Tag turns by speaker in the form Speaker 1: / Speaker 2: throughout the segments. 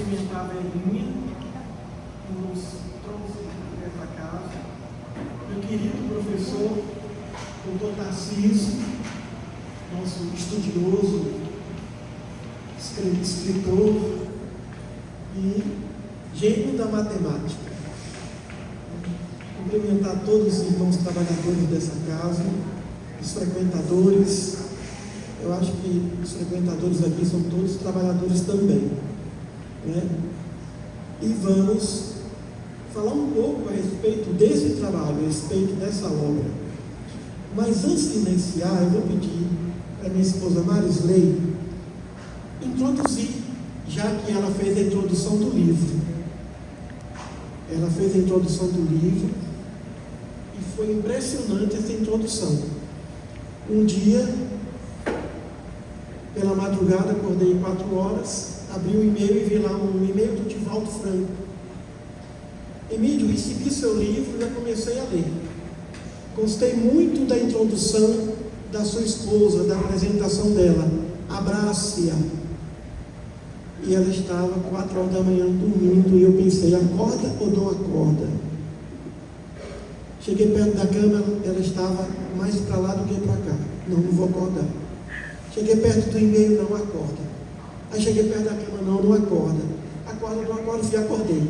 Speaker 1: cumprimentar a velhinha que nos trouxe para casa, meu querido professor, doutor Tarcísio, nosso estudioso, escritor e gênio da matemática. Cumprimentar todos os irmãos trabalhadores dessa casa, os frequentadores. Eu acho que os frequentadores aqui são todos trabalhadores também, né? E vamos falar um pouco a respeito desse trabalho, a respeito dessa obra. Mas antes de iniciar, eu vou pedir para minha esposa Marisley introduzir, já que ela fez a introdução do livro. Ela fez a introdução do livro e foi impressionante essa introdução. Um dia, pela madrugada, acordei 4 horas, abri o e-mail e vi lá um e-mail do Divaldo Franco. Emílio, recebi seu livro e já comecei a ler. Gostei muito da introdução da sua esposa, da apresentação dela. Abrace-a. E ela estava 4 horas da manhã dormindo e eu pensei, acorda ou não acorda? Cheguei perto da cama, ela estava mais para lá do que para cá. Não vou acordar. Cheguei perto do e-mail, não acorda. Aí cheguei perto da cama, não acorda. Acorda, não acorda, e acordei.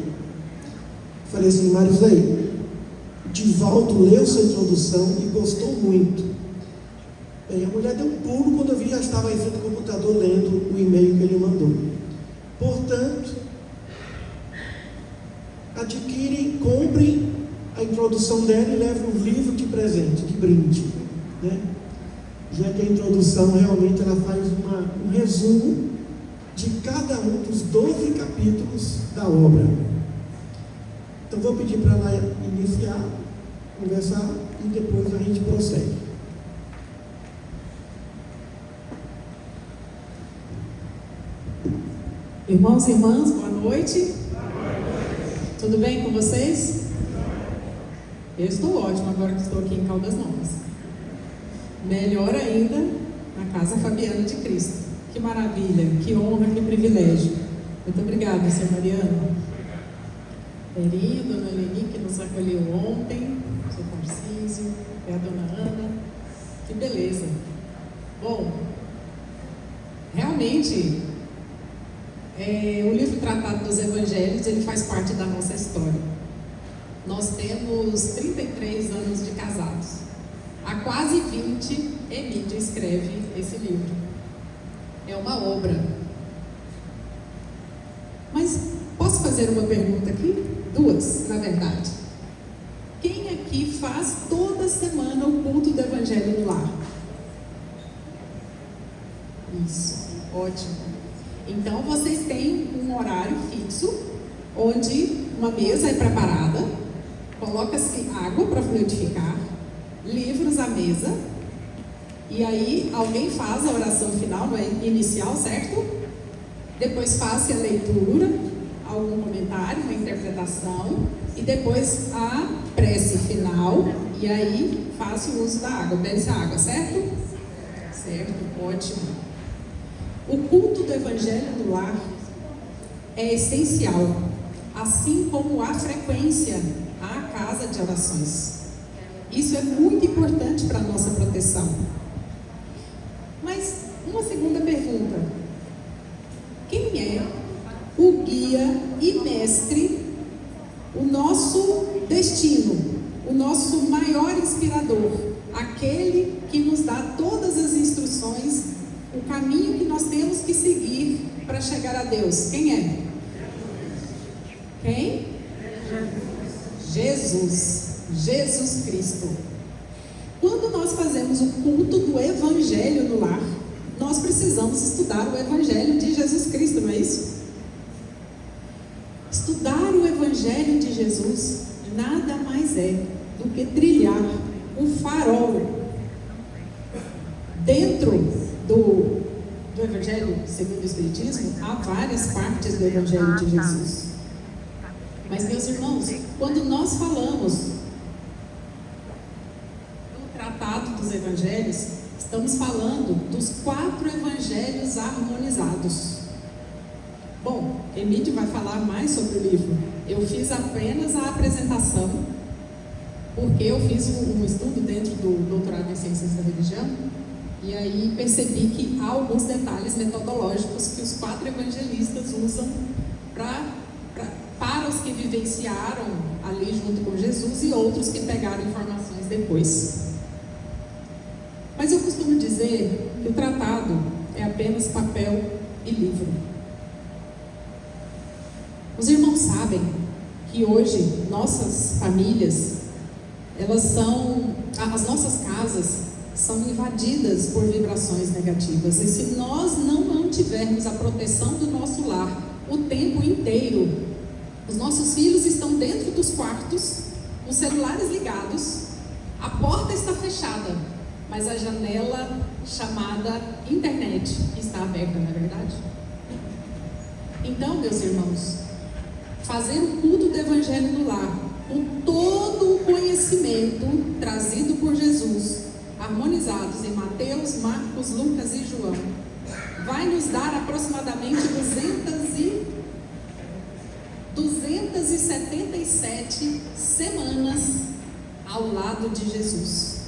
Speaker 1: Falei assim, Marisley, Divaldo leu sua introdução e gostou muito. Bem, a mulher deu um pulo quando eu vi, já estava em frente do computador lendo o e-mail que ele mandou. Portanto, adquirem, comprem a introdução dela e levem um livro de presente, de brinde, né? Já que a introdução realmente ela faz um resumo de cada um dos 12 capítulos da obra. Então vou pedir para ela iniciar, conversar e depois a gente prossegue.
Speaker 2: Irmãos e irmãs, boa noite. Tudo bem com vocês? Eu estou ótima agora que estou aqui em Caldas Novas. Melhor ainda na Casa Fabiana de Cristo. Que maravilha, que honra, que privilégio. Muito obrigada, Sr. Mariano. Eri, Dona Leni, que nos acolheu ontem, o Sr. Tarcísio, e a Dona Ana. Que beleza. Bom, realmente, o livro Tratado dos Evangelhos, ele faz parte da nossa história. Nós temos 33 anos de casados. Há quase 20, Emílio escreve esse livro. É uma obra. Mas posso fazer uma pergunta aqui? 2, na verdade. Quem aqui faz toda semana o culto do Evangelho no lar? Isso, ótimo. Então vocês têm um horário fixo, onde uma mesa é preparada, coloca-se água para fluidificar, livros à mesa, e aí alguém faz a oração final, inicial, certo? Depois faz a leitura, algum comentário, uma interpretação, e depois a prece final, e aí faz o uso da água, bebe-se a água, certo? Certo, ótimo. O culto do Evangelho no lar é essencial, assim como a frequência à casa de orações. Isso é muito importante para a nossa proteção. Mas, uma segunda pergunta. Quem é o guia e mestre, o nosso destino, o nosso maior inspirador, aquele que nos dá todas as instruções, o caminho que nós temos que seguir para chegar a Deus? Quem é? Quem? Jesus. Jesus Cristo. Quando nós fazemos o culto do Evangelho no lar, nós precisamos estudar o Evangelho de Jesus Cristo, não é isso? Estudar o Evangelho de Jesus nada mais é do que trilhar o farol dentro do Evangelho segundo o Espiritismo. Há várias partes do Evangelho de Jesus. Mas, meus irmãos, quando nós falamos do Tratado dos Evangelhos, estamos falando dos 4 evangelhos harmonizados. Bom, Emílio vai falar mais sobre o livro. Eu fiz apenas a apresentação, porque eu fiz um estudo dentro do doutorado em Ciências da Religião, e aí percebi que há alguns detalhes metodológicos que os 4 evangelistas usam para os que vivenciaram ali junto com Jesus e outros que pegaram informações depois. Mas eu costumo dizer que o tratado é apenas papel e livro. Os irmãos sabem que hoje nossas famílias, as nossas casas são invadidas por vibrações negativas. E se nós não mantivermos a proteção do nosso lar o tempo inteiro, os nossos filhos estão dentro dos quartos, os celulares ligados, a porta está fechada, mas a janela chamada internet está aberta, não é verdade? Então, meus irmãos, fazer o culto do Evangelho no lar, com todo o conhecimento trazido por Jesus, harmonizados em Mateus, Marcos, Lucas e João, vai nos dar aproximadamente 277 semanas ao lado de Jesus.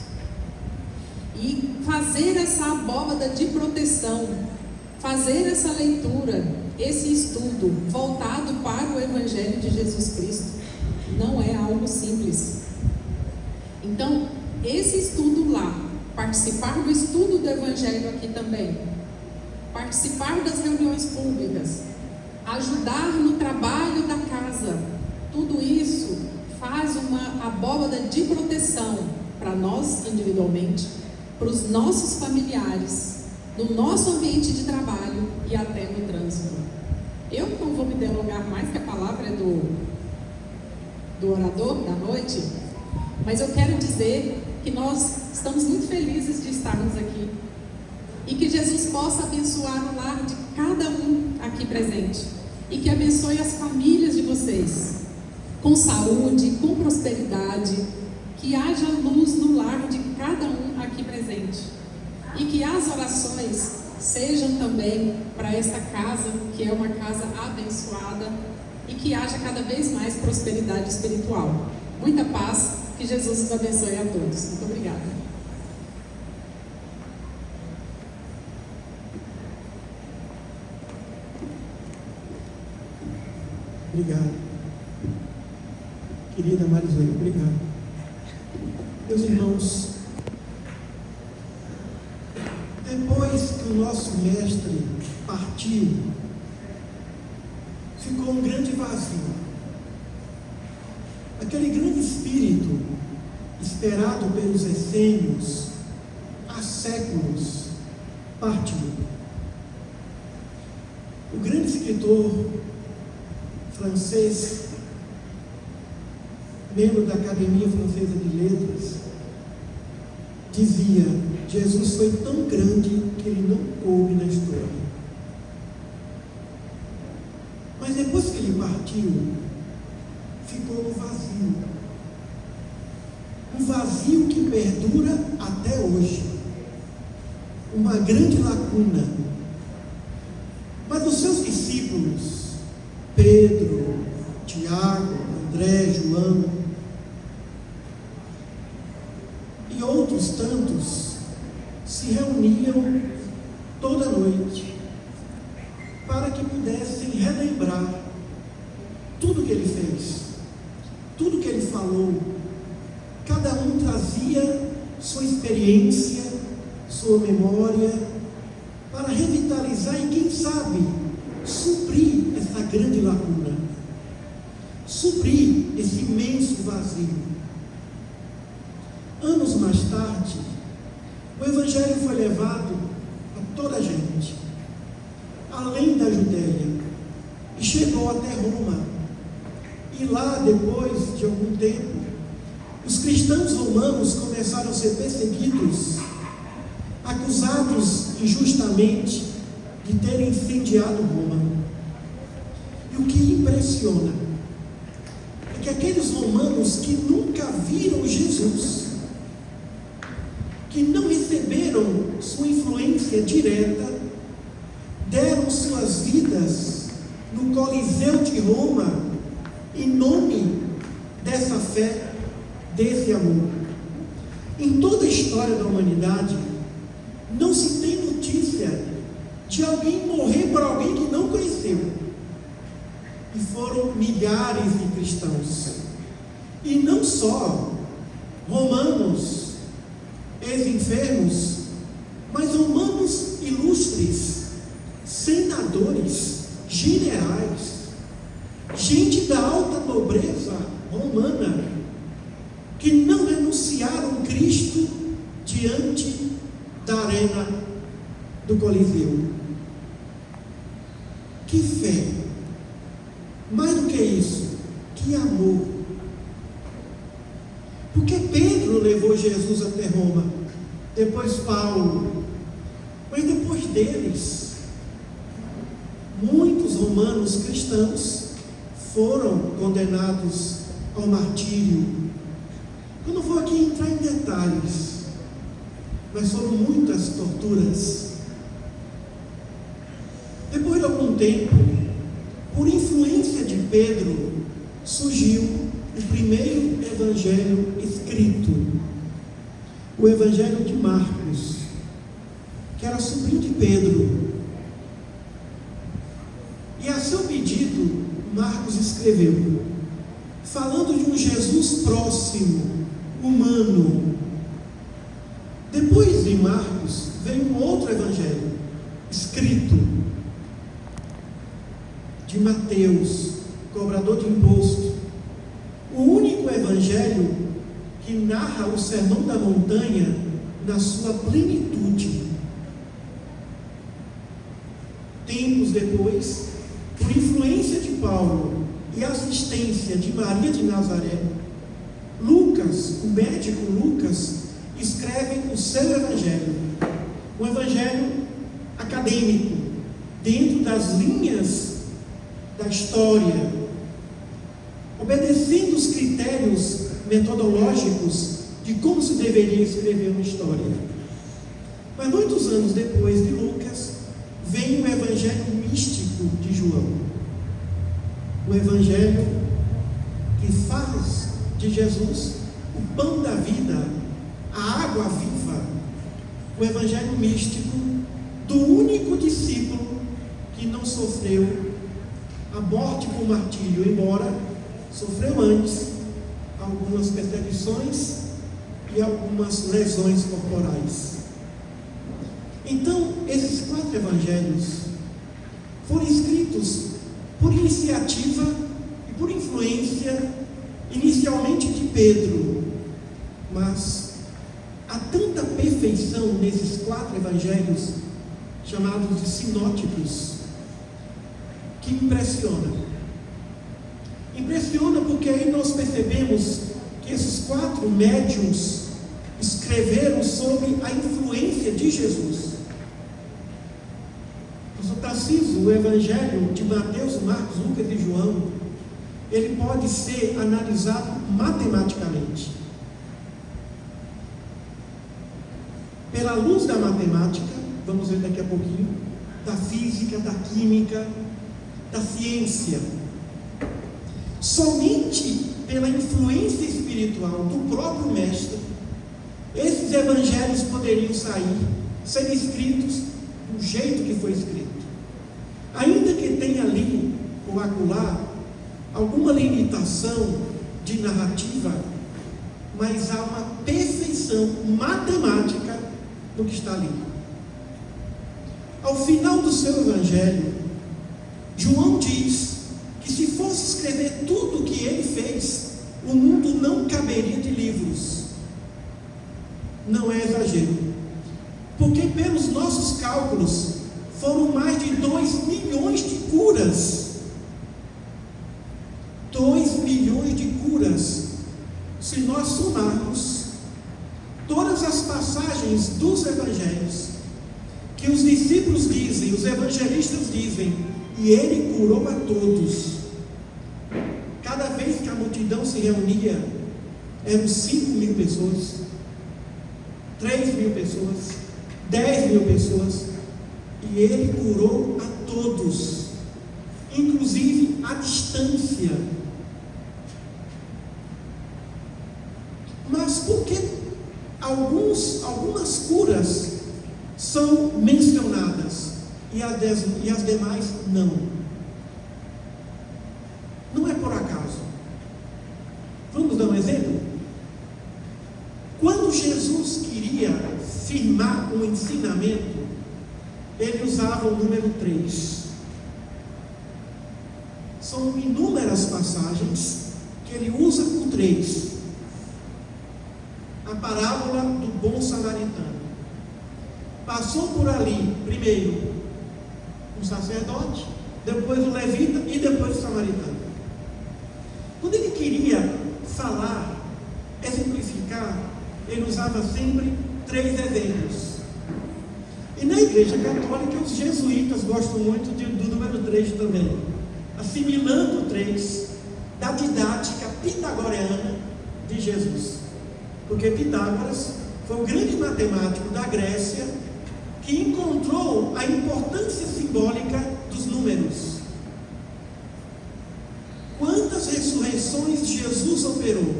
Speaker 2: E fazer essa abóbada de proteção, fazer essa leitura, esse estudo voltado para o Evangelho de Jesus Cristo, não é algo simples. Então, esse estudo lá, participar do estudo do Evangelho aqui também, participar das reuniões públicas, ajudar no trabalho da casa, tudo isso faz uma abóbada de proteção para nós individualmente, para os nossos familiares, no nosso ambiente de trabalho e até no trânsito. Eu não vou me delongar mais, que a palavra é do orador da noite, mas eu quero dizer que nós estamos muito felizes de estarmos aqui e que Jesus possa abençoar o lar de cada um aqui presente e que abençoe as famílias de vocês com saúde, com prosperidade, que haja luz no lar de cada um aqui presente e que as orações sejam também para esta casa, que é uma casa abençoada, e que haja cada vez mais prosperidade espiritual. Muita paz, que Jesus os abençoe a todos. Muito obrigada.
Speaker 1: Obrigado. Querida Marisela, obrigado. Meus irmãos, depois que o nosso mestre partiu, ficou um grande vazio. Aquele grande espírito esperado pelos essênios há séculos partiu. O grande escritor francês, membro da Academia Francesa de Letras, dizia: Jesus foi tão grande que ele não coube na história. Mas depois que ele partiu, ficou no vazio. Um vazio que perdura até hoje. Uma grande lacuna. Mas os seus discípulos, Pedro, Tiago, André, João e outros tantos, se reuniam toda noite para que pudessem relembrar tudo que ele fez, tudo que ele falou. Cada um trazia sua experiência, sua memória, para revitalizar e, quem sabe, suprir essa grande lacuna, suprir esse imenso vazio. Anos mais tarde, o Evangelho foi levado a toda a gente, além da Judéia, e chegou até Roma. E lá, depois de algum tempo, os cristãos romanos começaram a ser perseguidos, acusados injustamente de terem incendiado Roma. E o que impressiona é que aqueles romanos que nunca viram Jesus, que não receberam sua influência direta, deram suas vidas no Coliseu de Roma, em nome dessa fé, desse amor. Em toda a história da humanidade, não se tem notícia de alguém morrer por alguém que não conheceu. E foram milhares de cristãos. E não só romanos, ex-enfermos, mas romanos ilustres, senadores, generais, gente da alta nobreza romana, que não renunciaram Cristo diante da arena do Coliseu. Que fé! Mais do que isso, que amor! Porque Pedro levou Jesus até Roma, depois Paulo, mas depois deles, muitos romanos cristãos foram condenados ao martírio. Eu não vou aqui entrar em detalhes, mas foram muitas torturas. Depois de algum tempo, por influência de Pedro, surgiu o primeiro evangelho escrito, o Evangelho de Marcos, que era sobrinho de Pedro. E a seu pedido, Marcos escreveu, falando de um Jesus próximo, humano. Depois de Marcos, veio um outro evangelho, escrito, de Mateus, cobrador de imposto. O único evangelho que narra o Sermão da Montanha na sua plenitude. Tempos depois, por influência de Paulo e assistência de Maria de Nazaré, Lucas, o médico Lucas, escreve o seu evangelho, um evangelho acadêmico, dentro das linhas da história, obedecendo os critérios metodológicos de como se deveria escrever uma história. Mas muitos anos depois de Lucas, vem o evangelho místico de João, o evangelho que faz de Jesus o pão da vida, a água viva, o evangelho místico do único discípulo que não sofreu a morte por martírio, embora sofreu antes algumas perseguições e algumas lesões corporais. Então, esses 4 evangelhos foram escritos por iniciativa e por influência inicialmente de Pedro, mas há tanta perfeição nesses 4 evangelhos, chamados de sinóticos, que impressiona. Impressiona porque aí nós percebemos que esses 4 médiuns escreveram sobre a influência de Jesus. Pastor Tarcísio, o evangelho de Mateus, Marcos, Lucas e João, ele pode ser analisado matematicamente. Pela luz da matemática, vamos ver daqui a pouquinho, da física, da química, da ciência. Somente pela influência espiritual do próprio Mestre, esses evangelhos poderiam ser escritos do jeito que foi escrito. Ainda que tenha ali ou acolá alguma limitação de narrativa, mas há uma perfeição matemática no que está ali. Ao final do seu evangelho, João diz que se fosse escrever tudo o que ele fez, o mundo não caberia de livros. Não é exagero, porque pelos nossos cálculos foram mais de 2 milhões de curas. 2 milhões de curas, se nós somarmos todas as passagens dos evangelhos que os discípulos dizem, os evangelistas dizem, e ele curou a todos. Cada vez que a multidão se reunia, eram 5.000 pessoas, 3.000 pessoas, 10.000 pessoas, e ele curou a todos, inclusive inclusive à distância. Mas por que algumas curas são mencionadas e as demais não? Não é por acaso. Vamos dar um exemplo? Quando Jesus queria firmar um ensinamento, ele usava o número 3. São inúmeras passagens que ele usa com 3. A parábola do bom samaritano. Passou por ali, primeiro, um sacerdote, depois o levita e depois o samaritano. Quando ele queria falar, exemplificar, ele usava sempre 3 exemplos. E na Igreja Católica, os jesuítas gostam muito do número 3 também, assimilando o 3 da didática pitagoriana de Jesus. Porque Pitágoras foi o grande matemático da Grécia que encontrou a importância simbólica dos números. Quantas ressurreições Jesus operou?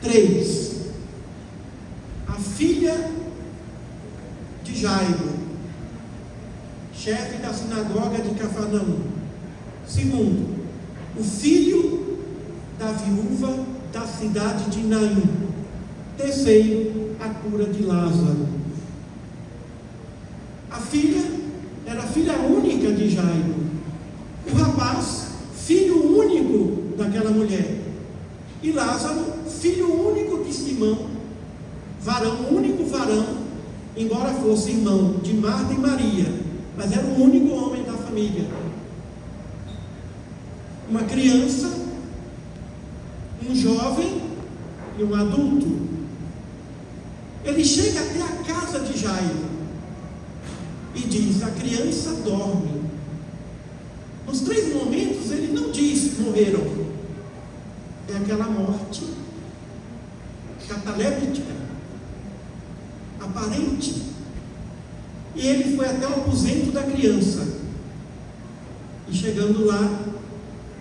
Speaker 1: 3. A filha de Jairo, chefe da sinagoga de Cafarnaum. 2. O filho da viúva da cidade de Naim. 3. A cura de Lázaro. A filha era a filha única de Jairo. O rapaz, filho único daquela mulher. E Lázaro, filho único de Simão, único varão, embora fosse irmão de Marta e Maria, mas era o único homem da família. Uma criança, um jovem e um adulto. Ele chega até a casa de Jairo e diz: a criança dorme. Nos 3 momentos ele não diz morreram. É aquela morte cataléptica, aparente. E ele foi até o aposento da criança. E chegando lá,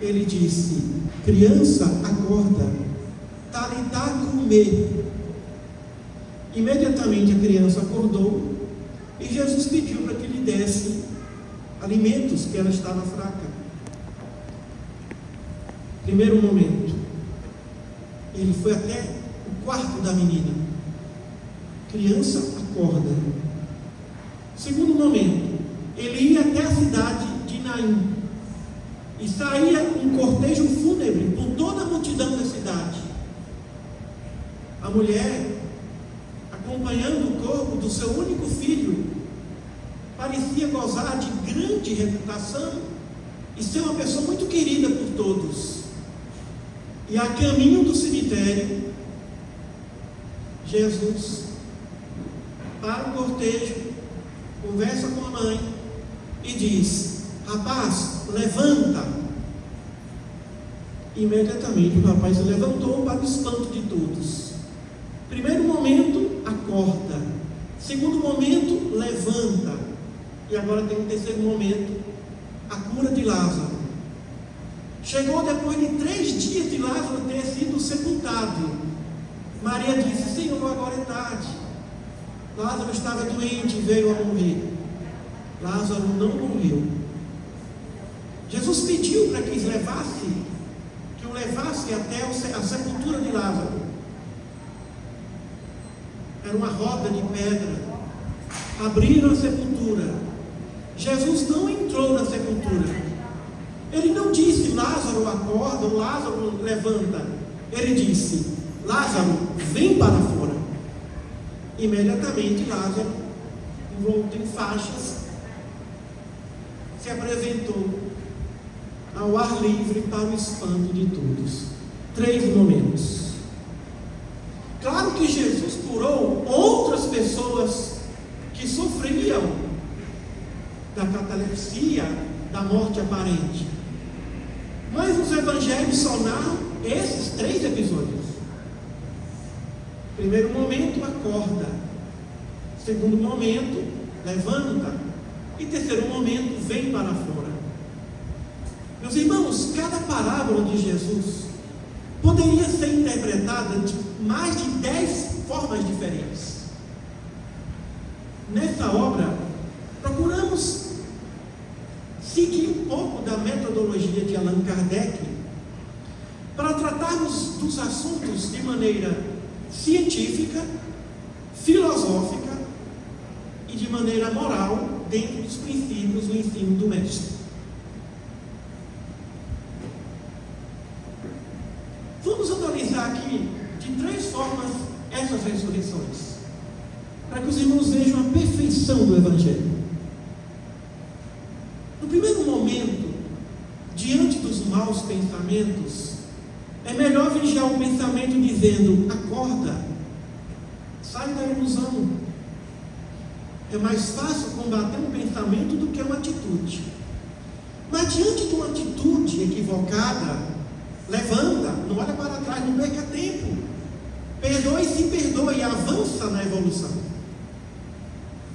Speaker 1: ele disse: criança, acorda. Talitá cumê. Imediatamente a criança acordou e Jesus pediu para que lhe desse alimentos, que ela estava fraca. Primeiro momento, ele foi até o quarto da menina. Criança, acorda. Segundo momento, ele ia até a cidade de Naim e saía um cortejo fúnebre com toda a multidão da cidade. A mulher, acompanhando o corpo do seu único filho, parecia gozar de grande reputação e ser uma pessoa muito querida por todos. E a caminho do cemitério, Jesus para o cortejo, conversa com a mãe e diz: rapaz, levanta. Imediatamente o rapaz se levantou para o espanto de todos. Primeiro momento, acorda. Segundo momento, levanta. E agora tem um terceiro momento, a cura de Lázaro. Chegou depois de 3 dias de Lázaro ter sido sepultado. Maria disse: Senhor, agora é tarde. Lázaro estava doente e veio a morrer. Lázaro não morreu. Jesus pediu para que o levasse até a sepultura de Lázaro. Era uma roda de pedra. Abriram a sepultura. Jesus não entrou na sepultura. Ele não disse: Lázaro, acorda, ou Lázaro, levanta. Ele disse: Lázaro, vem para fora. Imediatamente Lázaro, envolto em faixas, se apresentou ao ar livre para o espanto de todos. 3 momentos. Claro que Jesus curou outras pessoas que sofriam da catalepsia, da morte aparente. Mas os evangelhos só narram esses 3 episódios. Primeiro momento, acorda. Segundo momento, levanta. E terceiro momento, vem para fora. Meus irmãos, cada parábola de Jesus poderia ser interpretada de mais de 10 formas diferentes. Nessa obra, procuramos seguir um pouco da metodologia de Allan Kardec para tratarmos dos assuntos de maneira científica, filosófica e de maneira moral, dentro dos princípios do ensino do Mestre. Vamos analisar aqui de 3 formas essas ressurreições, para que os irmãos vejam a perfeição do Evangelho. No primeiro momento, diante dos maus pensamentos, é melhor vigiar o pensamento dizendo: acorda, sai da ilusão. É mais fácil combater um pensamento do que uma atitude. Mas diante de uma atitude equivocada, levanta, não olha para trás, não perca tempo. Perdoe e se perdoe, avança na evolução.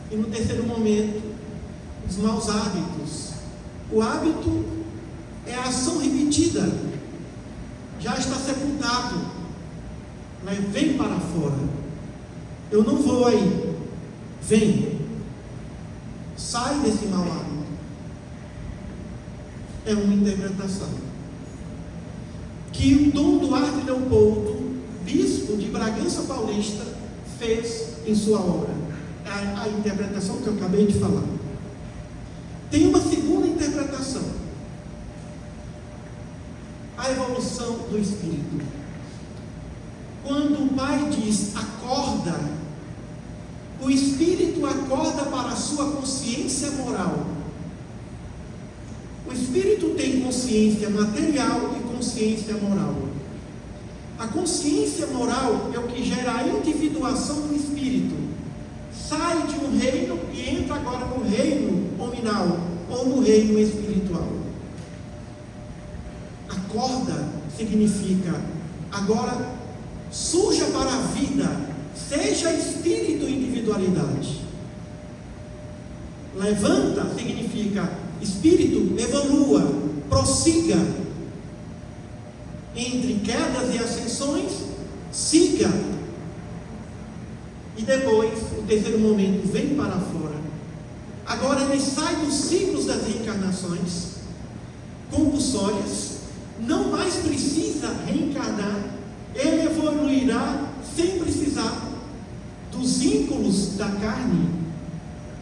Speaker 1: E no terceiro momento, os maus hábitos. O hábito é a ação repetida, já está sepultado, mas vem para fora. Eu não vou aí, vem, sai desse mau hábito. É uma interpretação que o Dom Duarte Leopoldo, bispo de Bragança Paulista, fez em sua obra. A interpretação que eu acabei de falar. Tem uma segunda interpretação: a evolução do espírito. Quando o Pai diz acorda, o espírito acorda para a sua consciência moral. O espírito tem consciência material e consciência moral. A consciência moral é o que gera a individuação do espírito. Sai de um reino e entra agora no reino nominal ou no reino espiritual. Acorda significa agora surja para a vida, seja espírito e individualidade. Levanta significa espírito, evolua, prossiga. Entre quedas e ascensões, siga. E depois, o terceiro momento, vem para fora. Agora ele sai dos ciclos das reencarnações compulsórias, não mais precisa reencarnar, ele evoluirá sem precisar dos vínculos da carne,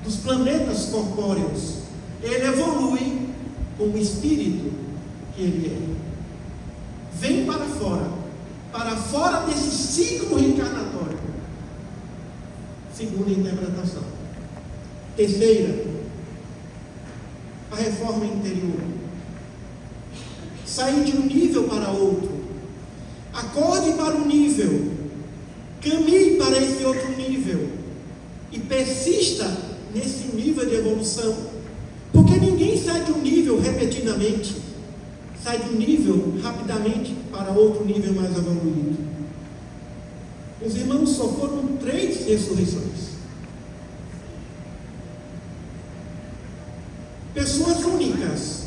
Speaker 1: dos planetas corpóreos. Ele evolui com o espírito que ele é. Vem para fora desse ciclo reencarnatório. Segunda interpretação. Terceira, a reforma interior. Sair de um nível para outro. Acorde para um nível, caminhe para esse outro nível e persista nesse nível de evolução, porque ninguém sai de um nível repetidamente, sai de um nível rapidamente para outro nível mais evoluído. Os irmãos, só foram 3 ressurreições. Pessoas únicas,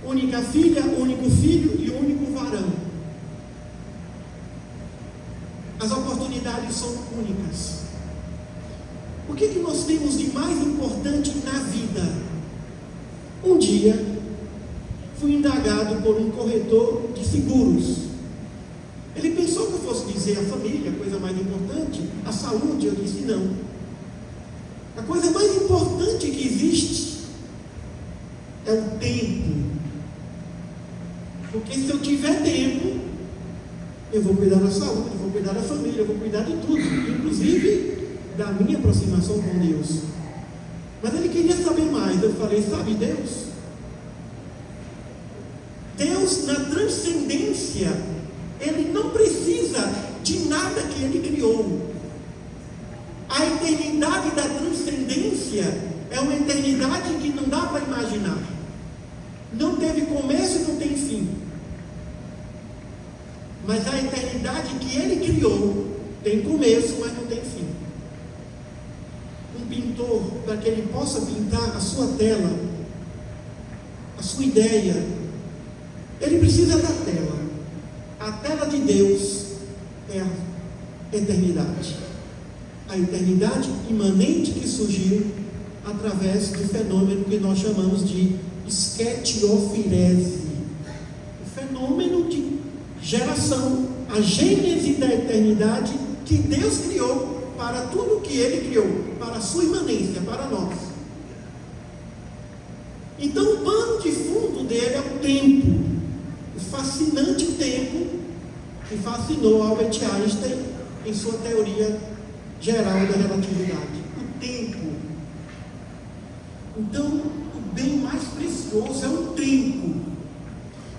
Speaker 1: única filha, único filho e único varão. As oportunidades são únicas. O que nós temos de mais importante na vida? Um dia, fui indagado por um corretor de seguros. Ele pensou que eu fosse dizer a família, a coisa mais importante, a saúde. Eu disse não. A coisa mais importante que existe é o tempo. Porque se eu tiver tempo, eu vou cuidar da saúde, eu vou cuidar da família, eu vou cuidar de tudo, inclusive da minha aproximação com Deus. Mas ele queria saber mais. Eu falei, sabe Deus? Deus, na transcendência, Ele não precisa de nada que Ele criou. A eternidade da transcendência é uma eternidade que não dá para imaginar. Não teve começo e não tem fim. Mas a eternidade que Ele criou tem começo, mas não tem fim. Um pintor, para que ele possa pintar a sua tela, a sua ideia, ele precisa da tela. A tela de Deus é a eternidade. A eternidade imanente que surgiu através do fenômeno que nós chamamos de esquetiofirese. O fenômeno de geração, a gênese da eternidade que Deus criou para tudo o que Ele criou, para a sua imanência, para nós. Então o pano de fundo dele é o tempo, o fascinante tempo que fascinou Albert Einstein em sua teoria geral da relatividade. O tempo. Então, o bem mais precioso é o tempo,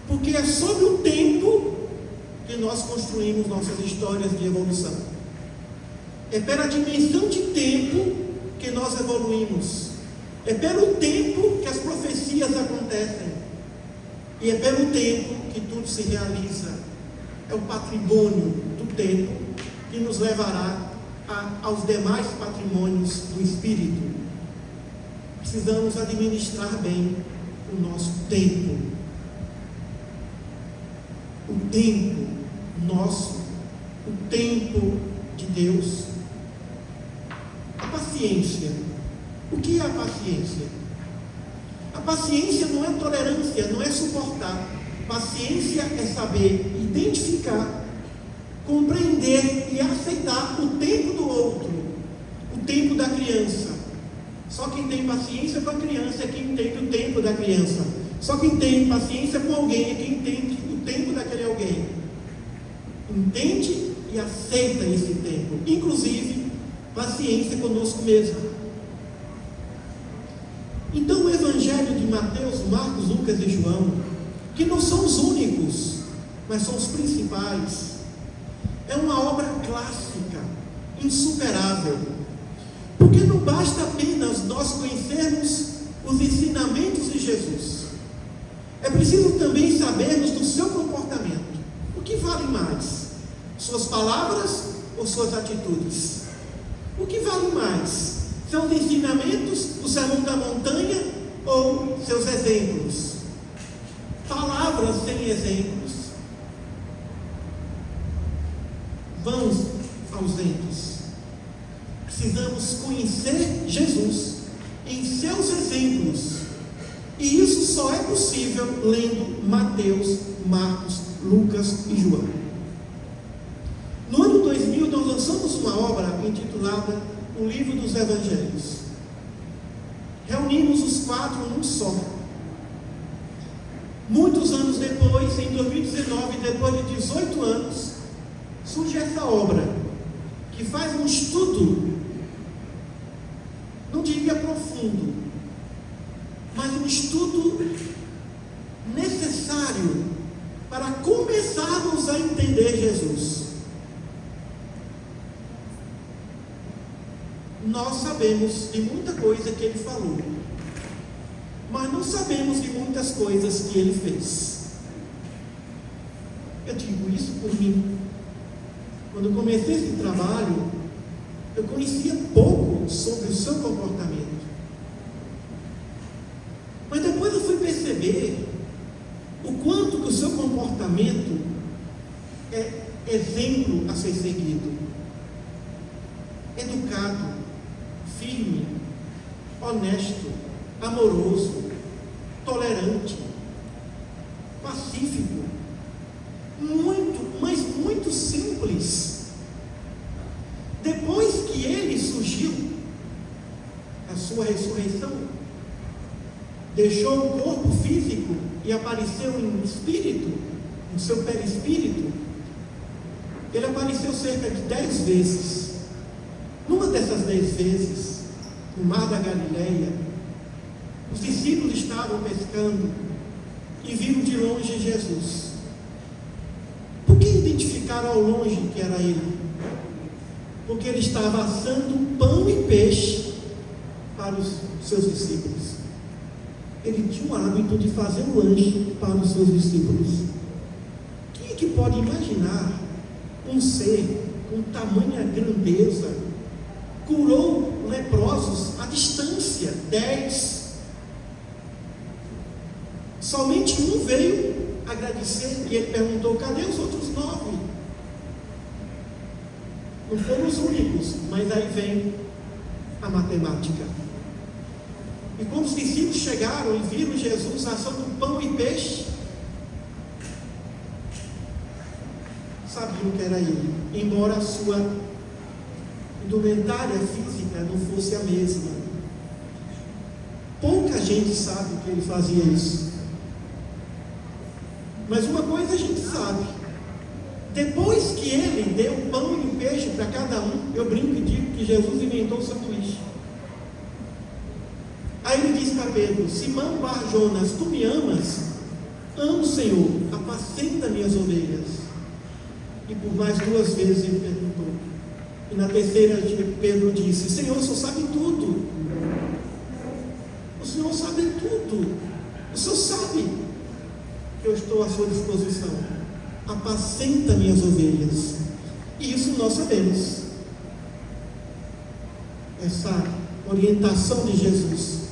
Speaker 1: porque é sobre o tempo que nós construímos nossas histórias de evolução. É pela dimensão de tempo que nós evoluímos. É pelo tempo que as profecias acontecem. E é pelo tempo que tudo se realiza. É o patrimônio do tempo que nos levará aos demais patrimônios do Espírito. Precisamos administrar bem o nosso tempo. O tempo nosso, o tempo de Deus. A paciência. O que é a paciência? A paciência não é tolerância, não é suportar. Paciência é saber identificar, compreender e aceitar o tempo do outro, o tempo da criança. Só quem tem paciência com a criança é quem entende o tempo da criança. Só quem tem paciência com alguém é quem entende o tempo daquele alguém. Entende e aceita esse tempo. Inclusive, paciência conosco mesmo. Então o Evangelho de Mateus, Marcos, Lucas e João, que não são os únicos, mas são os principais, é uma obra clássica, insuperável. Porque não basta apenas nós conhecermos os ensinamentos de Jesus. É preciso também sabermos do seu comportamento. O que vale mais? Suas palavras ou suas atitudes? O que vale mais? Seus ensinamentos, o sermão da montanha ou seus exemplos? Palavras sem exemplos, vãos ausentes. Precisamos conhecer Jesus em seus exemplos, e isso só é possível lendo Mateus, Marcos, Lucas e João. No ano 2000 nós lançamos uma obra intitulada O Livro dos Evangelhos. Reunimos os 4 num só. Muitos anos depois, em 2019, depois de 18 anos, surge essa obra, que faz um estudo, não diria profundo, mas um estudo necessário para começarmos a entender Jesus. Nós sabemos de muita coisa que ele falou, mas não sabemos de muitas coisas que ele fez. Eu digo isso por mim. Quando eu comecei esse trabalho, eu conhecia pouco sobre o seu comportamento. Mas depois eu fui perceber o quanto que o seu comportamento é exemplo a ser seguido. Educado, firme, honesto, amoroso, tolerante, pacífico, mas muito simples. Depois que ele surgiu, a sua ressurreição, deixou o corpo físico e apareceu em espírito, no seu perispírito, ele apareceu cerca de 10 vezes. Numa dessas 10 vezes, no mar da Galileia, os discípulos estavam pescando e viram de longe Jesus. Por que identificaram ao longe que era ele? Porque ele estava assando pão e peixe para os seus discípulos. Ele tinha o hábito de fazer um lanche para os seus discípulos. Quem é que pode imaginar um ser com tamanha grandeza curou leprosos à distância, 10? Somente um veio agradecer, e ele perguntou: cadê os outros 9? Não foram os únicos, mas aí vem a matemática. E quando os discípulos chegaram e viram Jesus assando pão e peixe, sabiam que era ele, embora a sua indumentária física não fosse a mesma. Pouca gente sabe que ele fazia isso. Mas uma coisa a gente sabe: depois que ele deu o pão e o peixe para cada um, eu brinco e digo que Jesus inventou o sanduíche. Aí ele disse para Pedro: Simão Bar-Jonas, tu me amas? Amo, Senhor, apacenta minhas ovelhas. E por mais 2 vezes ele perguntou. E na terceira Pedro disse: Senhor, o Senhor sabe tudo. O Senhor sabe tudo. O Senhor sabe que eu estou à sua disposição. Apacenta minhas ovelhas. E isso nós sabemos. Essa orientação de Jesus.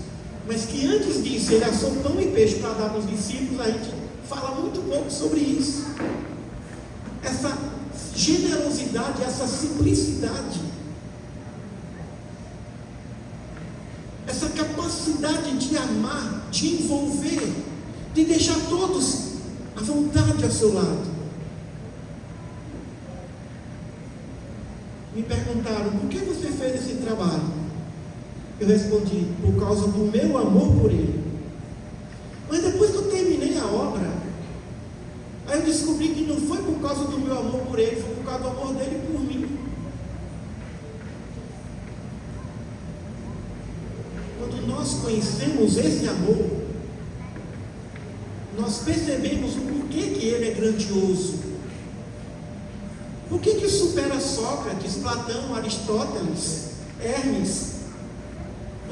Speaker 1: Mas que antes disso ele assou pão e peixe para dar para os discípulos, a gente fala muito pouco sobre isso. Essa generosidade, essa simplicidade, essa capacidade de amar, de envolver, de deixar todos à vontade ao seu lado. Me perguntaram: por que você fez esse trabalho? Eu respondi: por causa do meu amor por ele. Mas depois que eu terminei a obra, aí eu descobri que não foi por causa do meu amor por ele, foi por causa do amor dele por mim. Quando nós conhecemos esse amor, nós percebemos o porquê que ele é grandioso. Por que supera Sócrates, Platão, Aristóteles, Hermes,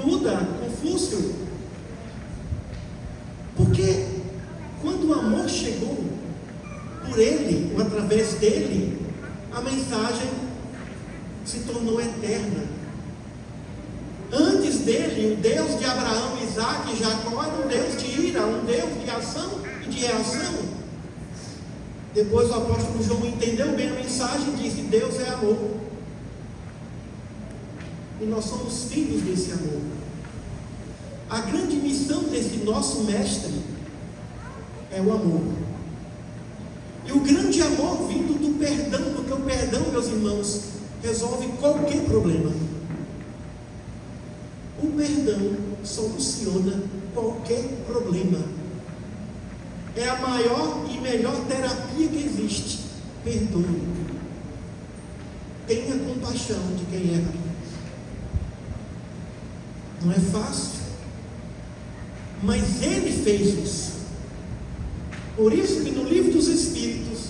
Speaker 1: Buda, Confúcio? Porque quando o amor chegou por ele, ou através dele, a mensagem se tornou eterna. Antes dele, o Deus de Abraão, Isaac e Jacó era um Deus de ira, um Deus de ação e de reação. Depois o apóstolo João entendeu bem a mensagem e disse: Deus é amor. E nós somos filhos desse amor. A grande missão desse nosso mestre é o amor. E o grande amor vindo do perdão, porque o perdão, meus irmãos, resolve qualquer problema. O perdão soluciona qualquer problema. É a maior e melhor terapia que existe. Perdoe. Tenha compaixão de quem erra. Não é fácil, mas ele fez isso. Por isso que no livro dos Espíritos,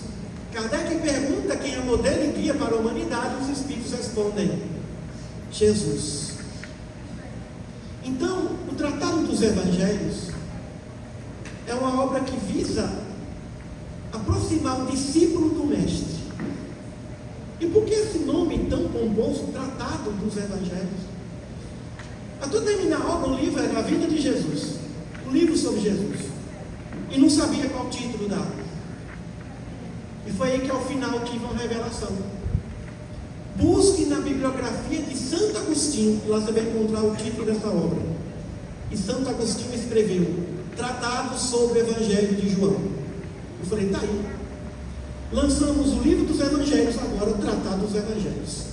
Speaker 1: Kardec pergunta quem é modelo e guia para a humanidade, os Espíritos respondem: Jesus. Então, o Tratado dos Evangelhos é uma obra que visa aproximar o discípulo do mestre. E por que esse nome tão pomposo, Tratado dos Evangelhos? Até terminar a obra, o livro era a vida de Jesus, um livro sobre Jesus, e não sabia qual título dar. E foi aí que ao final tive uma revelação. Busque na bibliografia de Santo Agostinho, lá você vai encontrar o título dessa obra. E Santo Agostinho escreveu: Tratado sobre o Evangelho de João. Eu falei: tá aí. Lançamos o livro dos Evangelhos, agora o Tratado dos Evangelhos.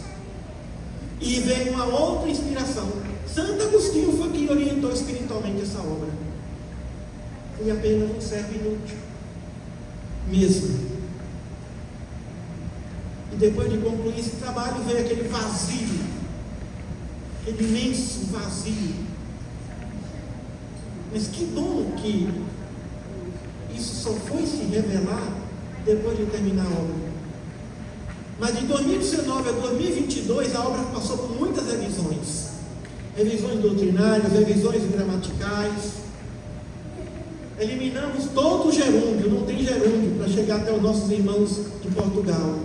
Speaker 1: E veio uma outra inspiração. Santo Agostinho foi quem orientou espiritualmente essa obra. Foi apenas um servo inútil mesmo. E depois de concluir esse trabalho, veio aquele vazio, aquele imenso vazio. Mas que bom que isso só foi se revelar depois de terminar a obra. Mas de 2019 a 2022 a obra passou por muitas revisões. Revisões doutrinárias, revisões gramaticais. Eliminamos todo o gerúndio, não tem gerúndio para chegar até os nossos irmãos de Portugal.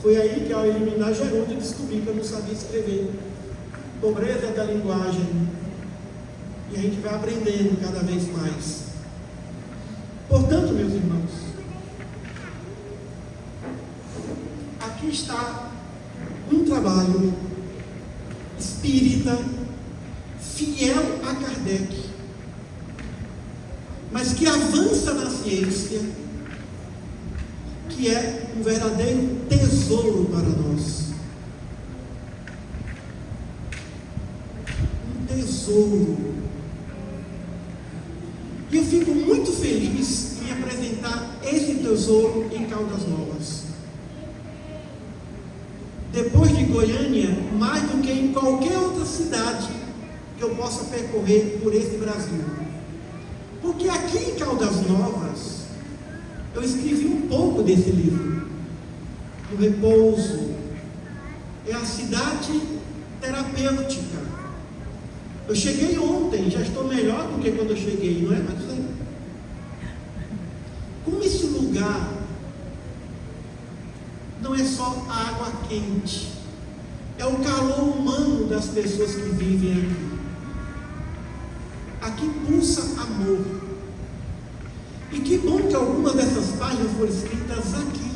Speaker 1: Foi aí que, ao eliminar gerúndio, descobri que eu não sabia escrever. Pobreza da linguagem. E a gente vai aprendendo cada vez mais. Portanto, meus irmãos, aqui está um trabalho espírita fiel a Kardec, mas que avança na ciência, que é um verdadeiro tesouro para nós. Um tesouro. E eu fico muito feliz em apresentar esse tesouro em Caldas Novas. Depois de Goiânia, mais do que em qualquer outra cidade que eu possa percorrer por esse Brasil. Porque aqui em Caldas Novas, eu escrevi um pouco desse livro. O repouso é a cidade terapêutica. Eu cheguei ontem, já estou melhor do que quando eu cheguei, não é? Mas como esse lugar não é só a água quente, é o calor humano das pessoas que vivem aqui. Aqui pulsa amor. E que bom que algumas dessas páginas foram escritas aqui.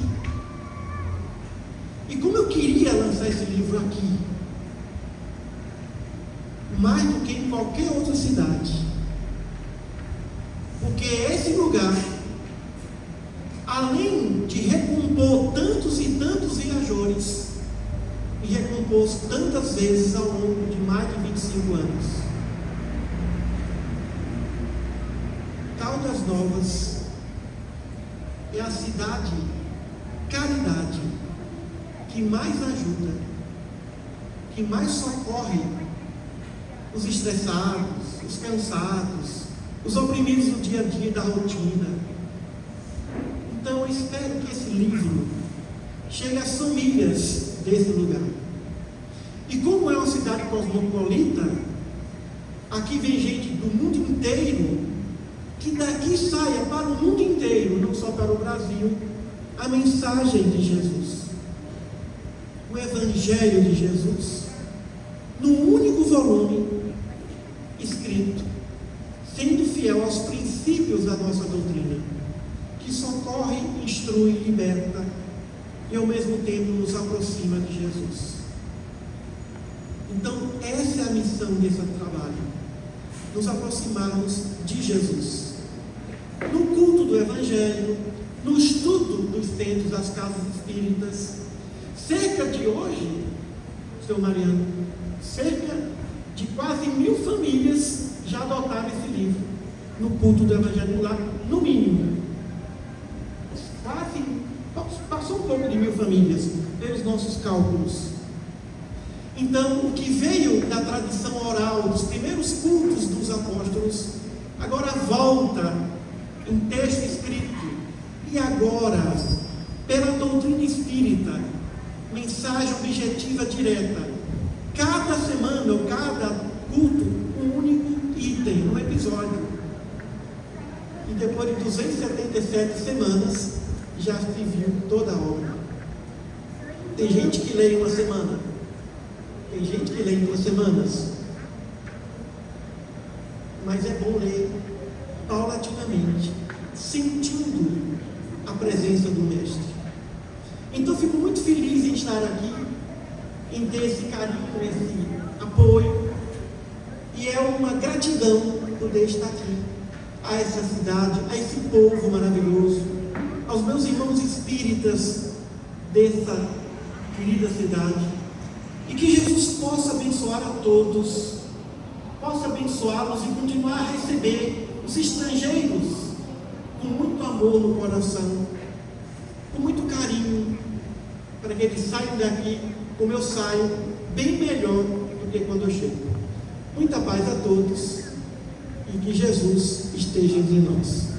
Speaker 1: E como eu queria lançar esse livro aqui, mais do que em qualquer outra cidade, porque esse lugar, além de recompor tantos e tantos viajores, me recompôs tantas vezes ao longo de mais de 25 anos. Caldas Novas é a cidade caridade que mais ajuda, que mais socorre os estressados, os cansados, os oprimidos do dia a dia, da rotina. Então eu espero que esse livro chegue às famílias desse lugar. E como é uma cidade cosmopolita, aqui vem gente do mundo inteiro, que daqui saia para o mundo inteiro, não só para o Brasil, a mensagem de Jesus, o Evangelho de Jesus, num único volume escrito, sendo fiel aos princípios da nossa doutrina, que socorre, instrui, liberta e ao mesmo tempo nos aproxima de Jesus. Então essa é a missão desse trabalho, nos aproximarmos de Jesus, no culto do Evangelho, no estudo dos centros das casas espíritas. Cerca de hoje, seu Mariano, cerca de quase 1000 famílias já adotaram esse livro no culto do Evangelho lá, no mínimo. Passou um pouco de 1000 famílias, pelos nossos cálculos. Então, o que veio da tradição oral, dos primeiros cultos dos apóstolos, agora volta em texto escrito. E agora, pela doutrina espírita, mensagem objetiva direta. Cada semana, ou cada culto, um único item, um episódio. E depois de 277 semanas, já se viu toda a obra. Tem gente que lê em uma semana. Tem gente que lê em 2 semanas. Mas é bom ler paulatinamente, sentindo a presença do Mestre. Então fico muito feliz em estar aqui, em ter esse carinho, esse apoio, e é uma gratidão poder estar aqui, a essa cidade, a esse povo maravilhoso, aos meus irmãos espíritas dessa querida cidade, e que Jesus possa abençoar a todos, possa abençoá-los e continuar a receber os estrangeiros com muito amor no coração, com muito carinho, para que eles saiam daqui como eu saio, bem melhor do que quando eu chego. Muita paz a todos e que Jesus esteja entre nós.